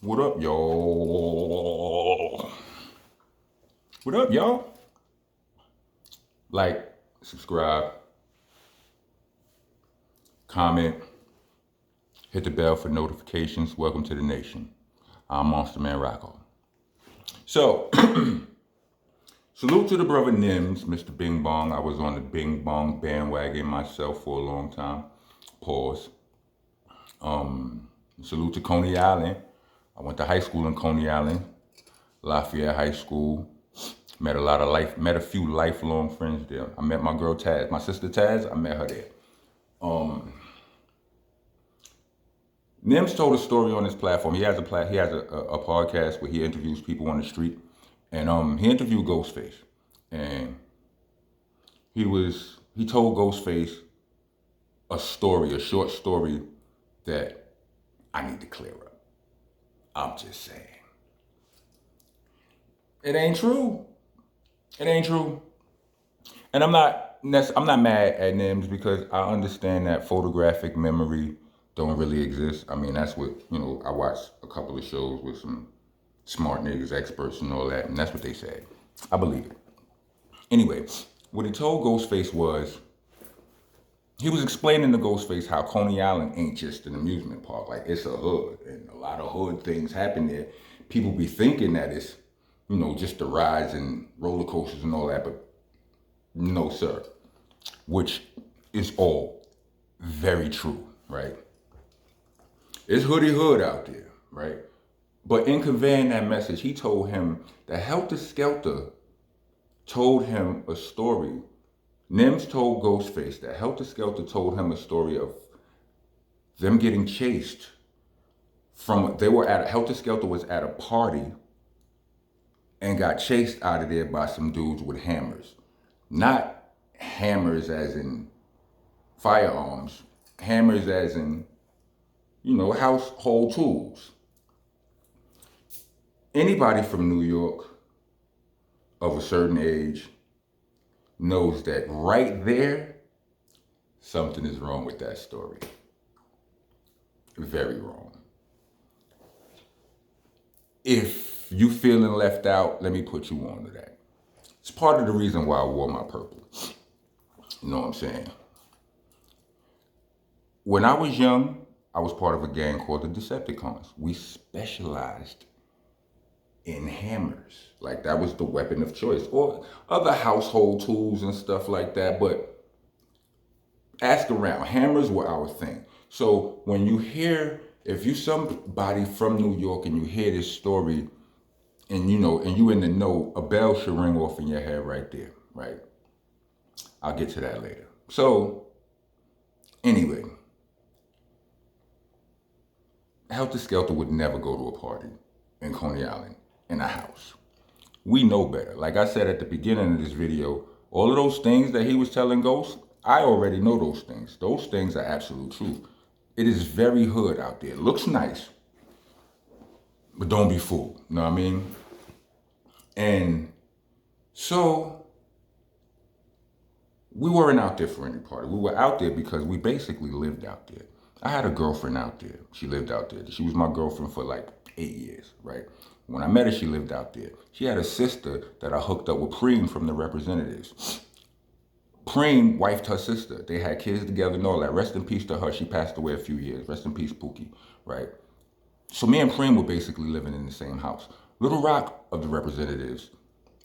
What up, y'all? What up, y'all? Like, subscribe, comment, hit the bell for notifications. Welcome to the nation. I'm Monster Man Rocco. So, salute to the brother Nems, Mr. Bing Bong. I was on the Bing Bong bandwagon myself for a long time. Pause. Salute to Coney Island. I went to high school in Coney Island, Lafayette High School. Met a few lifelong friends there. I met my girl Taz, my sister Taz. I met her there. Nems told a story on his platform. He has a podcast where he interviews people on the street, and he interviewed Ghostface, and he told Ghostface a short story that I need to clear up. I'm just saying, it ain't true. It ain't true. And I'm not mad at Nems because I understand that photographic memory don't really exist. I mean, that's what, I watched a couple of shows with some smart niggas, experts and all that, and that's what they said. I believe it. Anyway, what he told Ghostface was, he was explaining to Ghostface how Coney Island ain't just an amusement park. Like, it's a hood, and a lot of hood things happen there. People be thinking that it's, just the rides and roller coasters and all that, but no, sir. Which is all very true, right? It's hoodie hood out there, right? But in conveying that message, he told him that Helter Skelter told him a story. Nems told Ghostface that Helter Skelter told him a story of them getting chased Helter Skelter was at a party and got chased out of there by some dudes with hammers. Not hammers as in firearms, hammers as in, household tools. Anybody from New York of a certain age knows that right there, something is wrong with that story. Very wrong. If you feeling left out, let me put you on to that. It's part of the reason why I wore my purple. You know what I'm saying? When I was young, I was part of a gang called the Decepticons. We specialized in hammers. Like, that was the weapon of choice. Or other household tools and stuff like that. But ask around. Hammers were our thing. So when you hear, if you somebody from New York and you hear this story and you in the know, a bell should ring off in your head right there, right? I'll get to that later. So, anyway, Helter Skelter would never go to a party in Coney Island in a house. We know better. Like I said at the beginning of this video, all of those things that he was telling Ghost, I already know those things. Those things are absolute truth. It is very hood out there. It looks nice, but don't be fooled. You know what I mean? And so we weren't out there for any party. We were out there because we basically lived out there. I had a girlfriend out there. She lived out there. She was my girlfriend for like 8 years, right? When I met her, she lived out there. She had a sister that I hooked up with, Preem from the Representatives. Preem wifed her sister. They had kids together and all that. Rest in peace to her. She passed away a few years. Rest in peace, Pookie, right? So me and Preem were basically living in the same house. Little Rock of the Representatives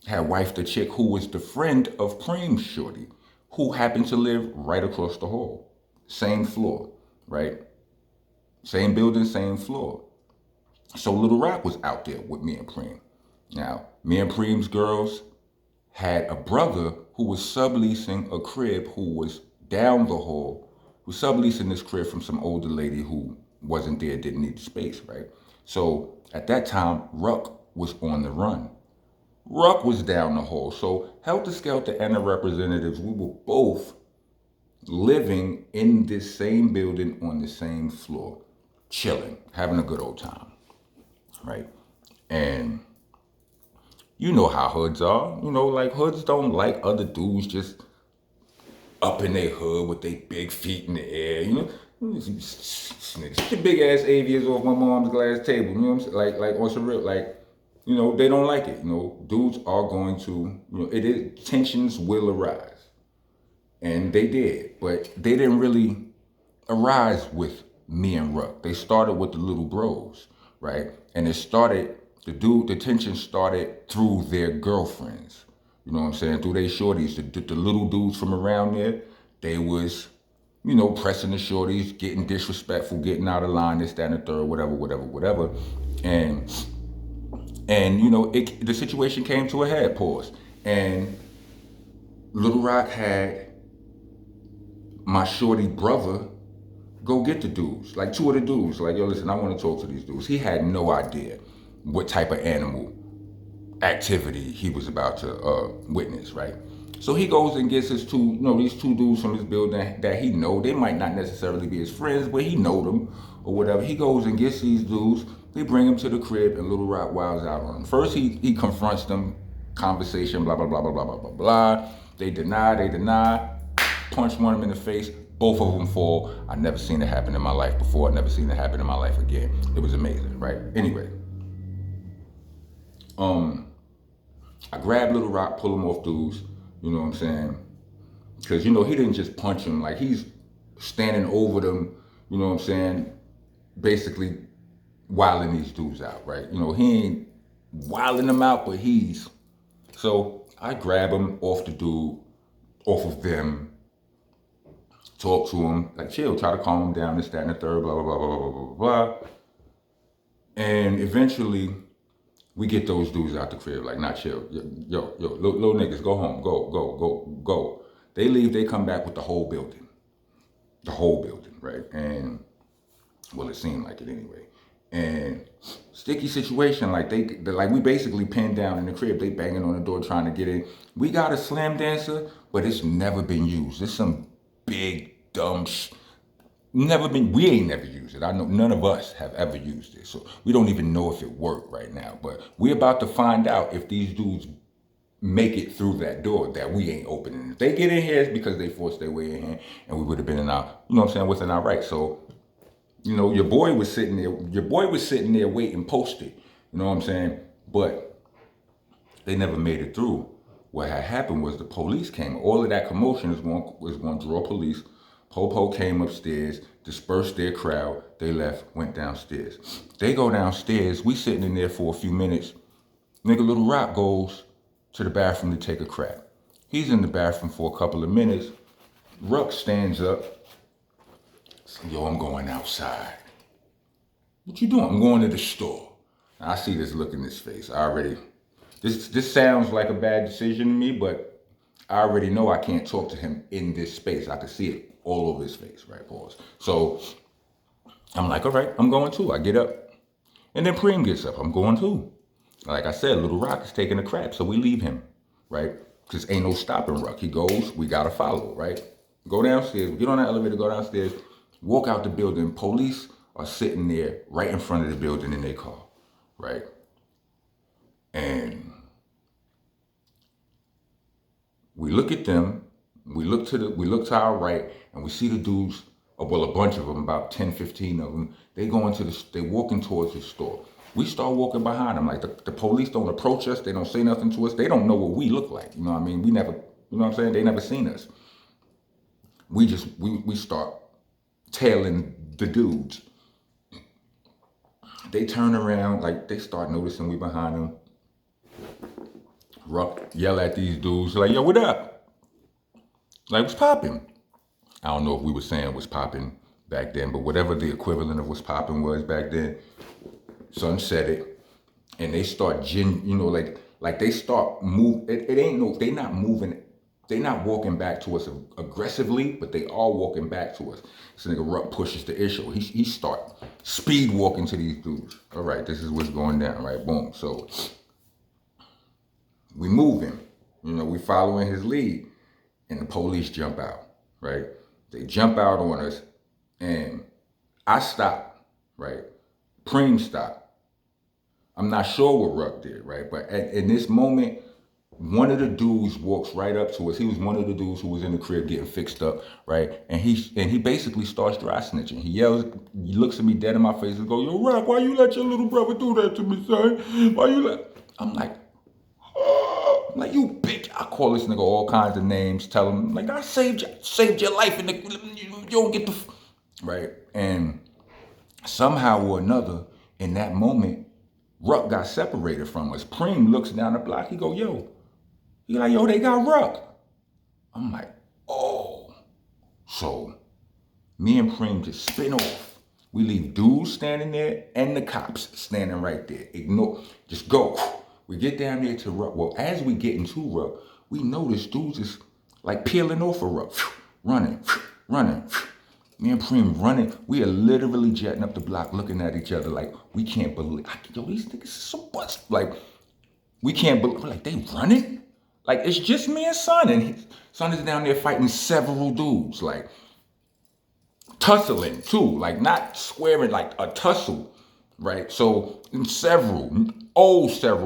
had wifed a chick who was the friend of Preem's shorty, who happened to live right across the hall. Same floor, right? Same building, same floor. So Little Rock was out there with me and Preem. Now, me and Preem's girls had a brother who was subleasing a crib who was down the hall, who was subleasing this crib from some older lady who wasn't there, didn't need the space, right? So at that time, Ruck was on the run. Ruck was down the hall. So Helter Skelter and the Representatives, we were both living in this same building on the same floor, chilling, having a good old time, right? And you know how hoods are. Like, hoods don't like other dudes just up in their hood with their big feet in the air. Get your big ass avias off my mom's glass table. You know what I'm saying? Like on some real, like, you know, they don't like it. You know, dudes are going to, you know, it is, tensions will arise. And they did, but they didn't really arise with me and Ruck. They started with the little bros, right? And it started, the tension started through their girlfriends. You know what I'm saying? Through their shorties, the little dudes from around there, they was, you know, pressing the shorties, getting disrespectful, getting out of line, this, that, and the third, whatever. And you know, the situation came to a head, pause. And Little Rock had my shorty brother go get the dudes, like two of the dudes. Like, yo, listen, I want to talk to these dudes. He had no idea what type of animal activity he was about to witness, right? So he goes and gets his two, you know, these two dudes from his building that he know. They might not necessarily be his friends, but he know them or whatever. He goes and gets these dudes. They bring him to the crib, and Little Rock wilds out on him. First, he confronts them, conversation, blah, blah, blah, blah, blah, blah, blah, blah. They deny, punch one of them in the face. Both of them fall. I never seen it happen in my life before. I never seen it happen in my life again. It was amazing, right? Anyway, I grabbed Little Rock, pull him off dudes. You know what I'm saying? Because, you know, he didn't just punch him. Like, he's standing over them, you know what I'm saying? Basically wilding these dudes out, right? You know, he ain't wilding them out, but he's... So I grab him off the dude, off of them, talk to him, like, chill, try to calm him down, this, that, and the third, blah, blah, blah, blah, blah, blah, blah. And eventually, we get those dudes out the crib, like, not chill. Yo, little niggas, go home, go. They leave, they come back with the whole building. The whole building, right? And, well, it seemed like it anyway. And sticky situation, like like we basically pinned down in the crib. They banging on the door trying to get in. We got a slam dancer, but it's never been used. It's some big dumb never been, we ain't never used it. I know none of us have ever used it. So we don't even know if it worked right now. But we're about to find out if these dudes make it through that door that we ain't opening. If they get in here, it's because they forced their way in here, and we would have been in our, you know what I'm saying, within our rights. So, you know, your boy was sitting there waiting posted. You know what I'm saying? But they never made it through. What had happened was the police came. All of that commotion was going to draw police. Popo came upstairs, dispersed their crowd. They left, went downstairs. They go downstairs. We sitting in there for a few minutes. Nigga Little Rock goes to the bathroom to take a crap. He's in the bathroom for a couple of minutes. Ruck stands up. Yo, I'm going outside. What you doing? I'm going to the store. I see this look in his face. This sounds like a bad decision to me, but I already know I can't talk to him in this space. I can see it all over his face, right? Pause. So I'm like, all right, I'm going too. I get up. And then Preem gets up. I'm going too. Like I said, Little Rock is taking a crap, so we leave him, right? Because ain't no stopping Rock. He goes, we gotta follow, right? Go downstairs, we get on that elevator, go downstairs, walk out the building. Police are sitting there right in front of the building in their car, right? And we look at them, we look to our right, and we see the dudes, well, a bunch of them, about 10, 15 of them, they walking towards the store. We start walking behind them. Like, the police don't approach us, they don't say nothing to us, they don't know what we look like, you know what I mean? We never, you know what I'm saying? They never seen us. We start tailing the dudes. They turn around, like, they start noticing we behind them. Ruck yell at these dudes, like, yo, what up? Like, what's popping? I don't know if we were saying what's popping back then, but whatever the equivalent of what's popping was back then, son said it, and they start, like they start move. It ain't no, they not moving, they not walking back to us aggressively, but they are walking back to us. This nigga Ruck pushes the issue. He start speed walking to these dudes. All right, this is what's going down, right? Boom. So we moving, we following his lead, and the police jump out, right? They jump out on us, and I stop, right? Preem stopped. I'm not sure what Ruck did, right? But in this moment, one of the dudes walks right up to us. He was one of the dudes who was in the crib getting fixed up, right? And he basically starts dry snitching. He yells, he looks at me dead in my face and goes, "Yo, Rock, why you let your little brother do that to me, son? Why you let?" I'm like, "Oh." I'm like, "You bitch!" I call this nigga all kinds of names. Tell him like, "I saved your life, and you don't get the right." And somehow or another, in that moment, Ruck got separated from us. Preem looks down the block. He go, "Yo." He like, "Yo, they got Ruck." I'm like, "Oh." So me and Preem just spin off. We leave dudes standing there and the cops standing right there. Ignore, just go. We get down there to Ruck. Well, as we get into Ruck, we notice dudes is like peeling off of Ruck. Running, running. Me and Preem running. We are literally jetting up the block looking at each other like, we can't believe, yo, these niggas is so bust. Like, we can't believe, like, they running? Like, it's just me and Son, and Son is down there fighting several dudes, like, tussling too, like, not squaring, like a tussle, right? So, several,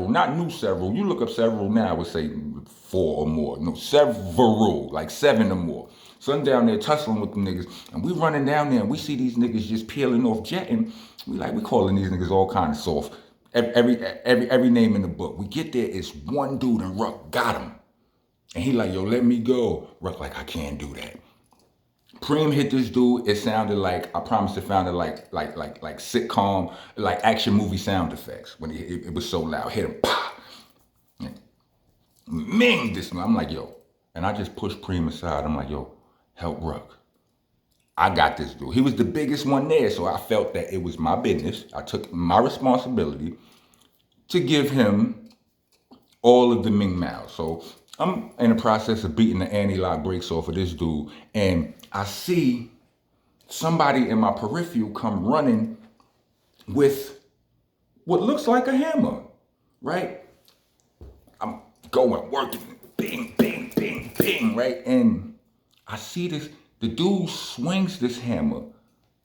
not new several. You look up several now, I would say 4 or more. No, several, like 7 or more. Son down there tussling with the niggas, and we running down there, and we see these niggas just peeling off jetting. We calling these niggas all kind of soft. Every name in the book. We get there, it's one dude, and Ruck got him. And he like, "Yo, let me go." Ruck like, "I can't do that." Preem hit this dude. It sounded like, I promise, it sounded like sitcom, like action movie sound effects when it was so loud. Hit him, pop, ming this man. I'm like, "Yo," and I just pushed Preem aside. I'm like, "Yo, help Ruck. I got this dude." He was the biggest one there, so I felt that it was my business. I took my responsibility to give him all of the Ming Mao. So I'm in the process of beating the anti-lock brakes off of this dude, and I see somebody in my peripheral come running with what looks like a hammer, right? I'm going, working, bing, bing, bing, bing, right? And I see this, the dude swings this hammer,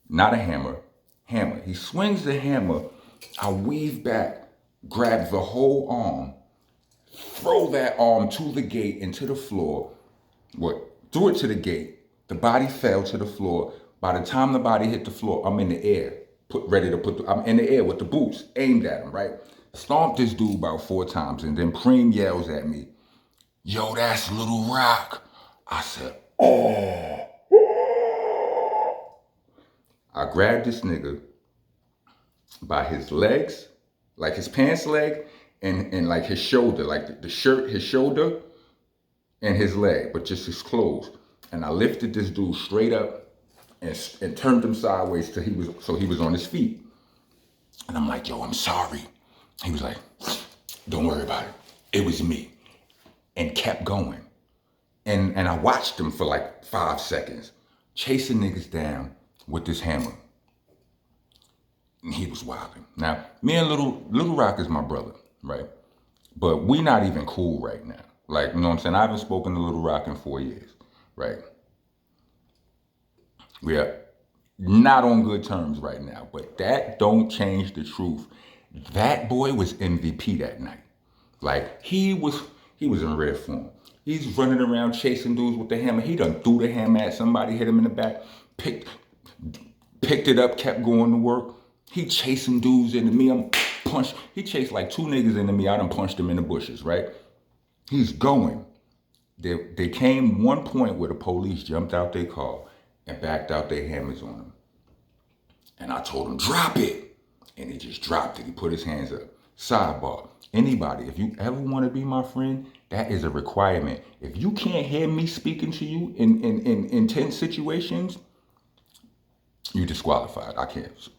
not a hammer, hammer. He swings the hammer, I weave back, grab the whole arm, throw that arm to the gate and to the floor. Threw it to the gate. The body fell to the floor. By the time the body hit the floor, I'm in the air, I'm in the air with the boots aimed at him, right? Stomped this dude about 4 times, and then Preem yells at me, "Yo, that's Little Rock." I said, "Oh." I grabbed this nigga by his legs, like his pants leg, and like his shoulder, like the shirt, his shoulder, and his leg, but just his clothes. And I lifted this dude straight up and turned him sideways till he was on his feet. And I'm like, "Yo, I'm sorry." He was like, "Don't worry about it. It was me." And kept going. And I watched him for like 5 seconds, chasing niggas down with this hammer. And he was wilding. Now, me and Little Rock is my brother, right? But we not even cool right now. Like, you know what I'm saying? I haven't spoken to Little Rock in 4 years, right? We are not on good terms right now, but that don't change the truth. That boy was MVP that night. Like, he was in rare form. He's running around chasing dudes with the hammer. He done threw the hammer at somebody, hit him in the back, picked it up, kept going to work. He chasing dudes into me. I'm punched. He chased like 2 niggas into me. I done punched him in the bushes, right? He's going. There came one point where the police jumped out their car and backed out their hammers on him. And I told him, "Drop it." And he just dropped it. He put his hands up. Sidebar. Anybody, if you ever want to be my friend, that is a requirement. If you can't hear me speaking to you in intense situations, you disqualified. I can't.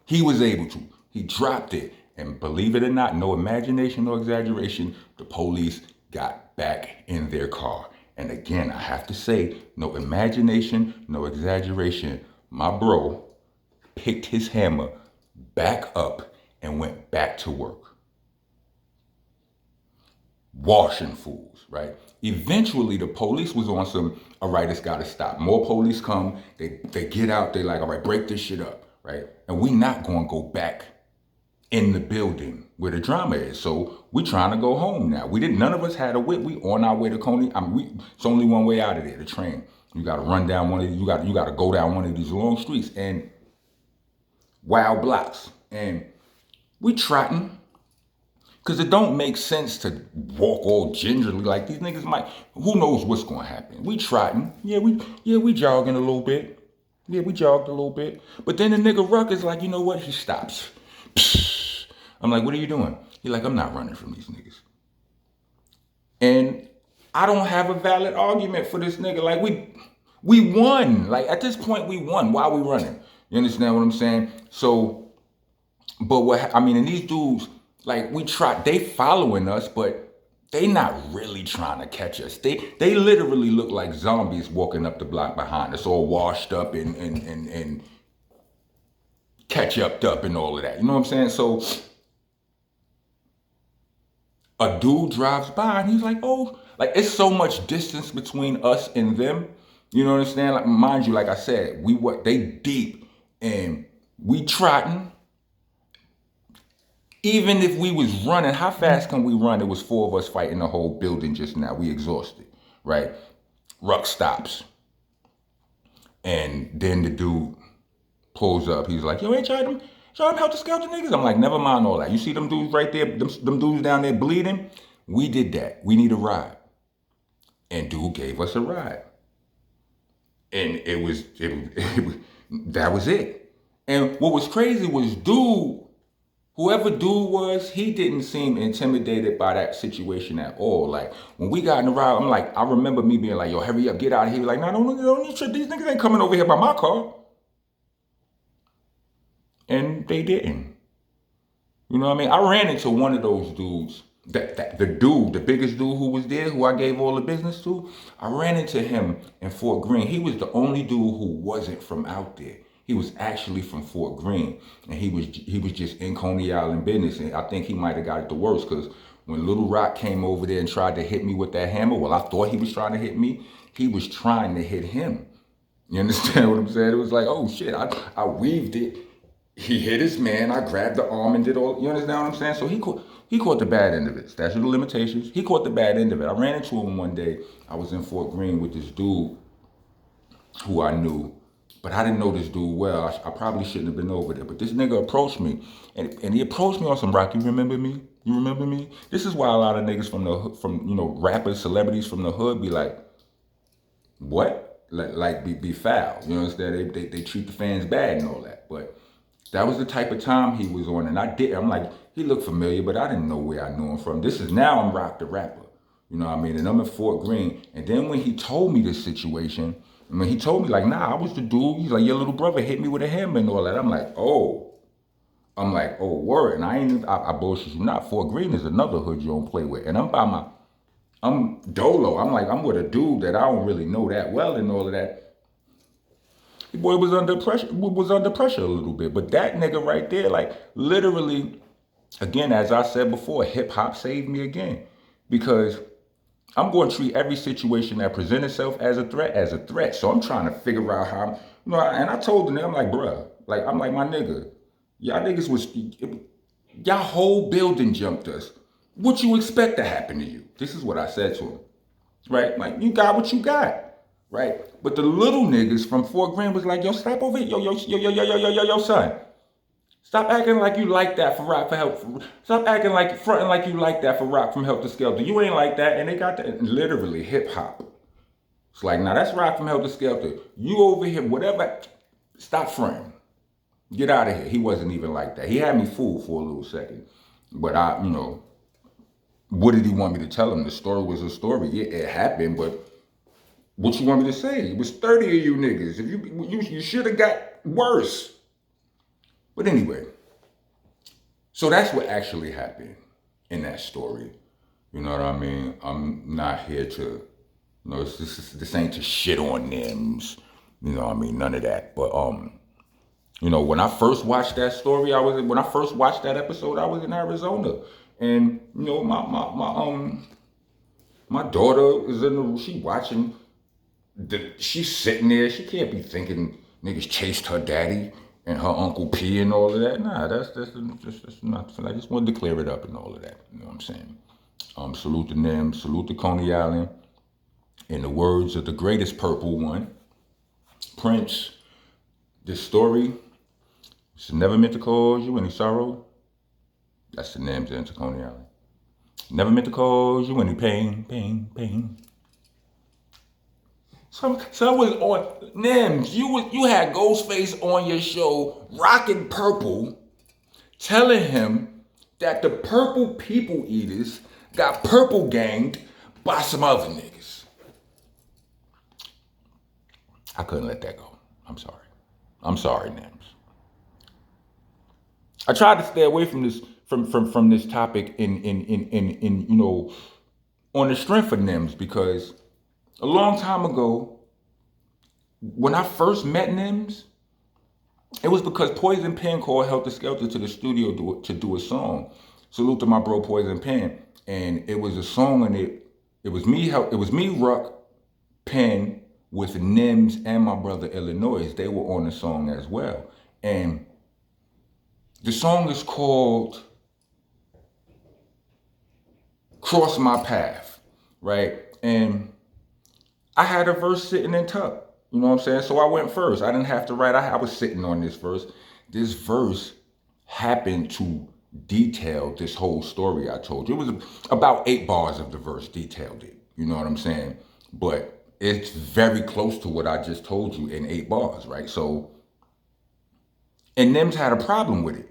He was able to. He dropped it. And believe it or not, no imagination, no exaggeration, the police got back in their car. And again, I have to say, no imagination, no exaggeration. My bro picked his hammer back up and went back to work. Washing fools, right? Eventually, the police was on some, "All right, it's got to stop." More police come, they get out, they like, "All right, break this shit up," right? And we not going to go back in the building where the drama is. So we trying to go home now. None of us had a whip. We on our way to Coney. It's only one way out of there, the train. You got to run down one of these, you got to go down one of these long streets and wild blocks. And we trotting. Because it don't make sense to walk all gingerly like these niggas might. Who knows what's going to happen? We trotting. Yeah, we jogging a little bit. Yeah, we jogged a little bit. But then the nigga Ruck is like, you know what? He stops. Psst. I'm like, what are you doing? He's like, I'm not running from these niggas. And I don't have a valid argument for this nigga. Like, we won. Like, at this point, we won. Why are we running? You understand what I'm saying? So, and these dudes, like, they following us, but they not really trying to catch us. They literally look like zombies walking up the block behind us, all washed up and ketchuped up and all of that. You know what I'm saying? So a dude drives by and he's like, oh, like, it's so much distance between us and them. You know what I'm saying? Like, mind you, like I said, they deep and we trotting. Even if we was running, how fast can we run? It was 4 of us fighting the whole building just now. We exhausted, right? Ruck stops. And then the dude pulls up. He's like, yo, ain't y'all help to scout the niggas? I'm like, never mind all that. You see them dudes right there, them dudes down there bleeding? We did that. We need a ride. And dude gave us a ride. And that was it. And what was crazy was whoever dude was, he didn't seem intimidated by that situation at all. Like, when we got in the ride, I'm like, I remember me being like, yo, hurry up, get out of here. Like, no, don't need shit. These niggas ain't coming over here by my car. And they didn't. You know what I mean? I ran into one of those dudes, the biggest dude who was there, who I gave all the business to. I ran into him in Fort Greene. He was the only dude who wasn't from out there. He was actually from Fort Greene, and he was just in Coney Island business. And I think he might have got it the worst, because when Little Rock came over there and tried to hit me with that hammer, well, I thought he was trying to hit me. He was trying to hit him. You understand what I'm saying? It was like, oh shit, I weaved it. He hit his man. I grabbed the arm and did all. You understand what I'm saying? So he caught the bad end of it. Statute of limitations. He caught the bad end of it. I ran into him one day. I was in Fort Greene with this dude who I knew. But I didn't know this dude well. I probably shouldn't have been over there. But this nigga approached me. And he approached me on some rock. You remember me? You remember me? This is why a lot of niggas from rappers, celebrities from the hood be like, what? Like be foul. You understand? They treat the fans bad and all that. But that was the type of time he was on. And I'm like, he looked familiar, but I didn't know where I knew him from. I'm Rock the Rapper. You know what I mean? And I'm in Fort Greene. And then when he told me this situation, he told me, like, nah, I was the dude. He's like, your little brother hit me with a hammer and all that. I'm like, oh, word. And I bullshit you not. Fort Greene is another hood you don't play with. And I'm dolo. I'm with a dude that I don't really know that well and all of that. The boy was under pressure a little bit. But that nigga right there, like, literally, again, as I said before, hip hop saved me again. Because I'm going to treat every situation that presents itself as a threat. So I'm trying to figure out how, and I told them, I'm like, bruh, like, I'm like, my nigga, y'all whole building jumped us. What you expect to happen to you? This is what I said to him, right? Like, you got what you got, right? But the little niggas from Fort Greene was like, yo, stop over here, yo, son. Stop acting like you like that for Rock for Help. Stop acting like fronting like you like that for Rock from Help to Skelter. You ain't like that, and they got that literally hip hop. It's like, now that's Rock from Help to Skelter. You over here, whatever. Stop fronting. Get out of here. He wasn't even like that. He had me fooled for a little second, but what did he want me to tell him? The story was a story. Yeah, it happened, but what you want me to say? It was 30 of you niggas. If you should have got worse. But anyway, so that's what actually happened in that story. You know what I mean? I'm not here to, this ain't to shit on Nems. You know what I mean? None of that. But, when I first watched that story, when I first watched that episode, I was in Arizona. And, my daughter is she watching, she's sitting there. She can't be thinking niggas chased her daddy. and her Uncle P and all of that. Nah, that's not. I just wanted to clear it up and all of that. You know what I'm saying? Salute to Nems, salute to Coney Island. In the words of the greatest purple one, Prince, this story is never meant to cause you any sorrow. That's the Nems into Coney Island. Never meant to cause you any pain, pain, pain. So was on Nems. You had Ghostface on your show, rocking purple, telling him that the purple people eaters got purple ganged by some other niggas. I couldn't let that go. I'm sorry. I'm sorry, Nems. I tried to stay away from this from this topic in you know, on the strength of Nems, because a long time ago, when I first met Nems, it was because Poison Pen called Helter Skelter to the studio to do a song. Salute to my bro Poison Pen, and it was a song, and it was me, Ruck, Pen, with Nems and my brother Illinois. They were on the song as well, and the song is called Cross My Path, right? And I had a verse sitting in tuck. You know what I'm saying? So I went first. I didn't have to write. I was sitting on this verse. This verse happened to detail this whole story I told you. It was about 8 bars of the verse detailed it. You know what I'm saying? But it's very close to what I just told you in 8 bars, right? So, and Nems had a problem with it.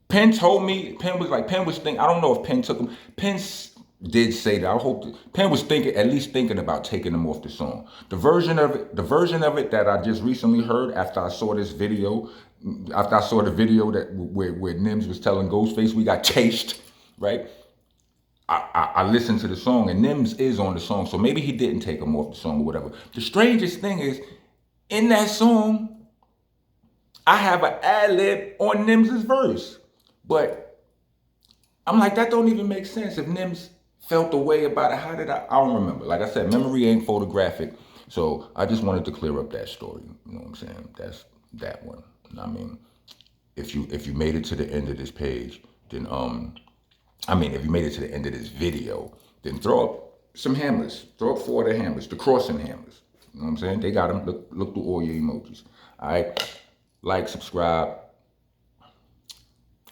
Penn told me, Penn was thinking, I don't know if Penn took him. Penn did say that. I hope Penn was at least thinking about taking him off the song. The version of it that I just recently heard after I saw this video, after I saw the video that where Nems was telling Ghostface we got chased, right? I listened to the song, and Nems is on the song, so maybe he didn't take him off the song or whatever. The strangest thing is, in that song, I have an ad-lib on Nems' verse. But I'm like, that don't even make sense. If Nems felt the way about it, how did I don't remember. Like I said, memory ain't photographic. So I just wanted to clear up that story. You know what I'm saying? That's that one. I mean, if you made it to the end of this page, then if you made it to the end of this video, then throw up some hammers. Throw up 4 of the hammers, the crossing hammers. You know what I'm saying? They got them. Look through all your emojis. All right? Like, subscribe.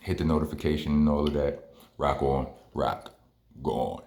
Hit the notification and all of that. Rock on, rock, go on.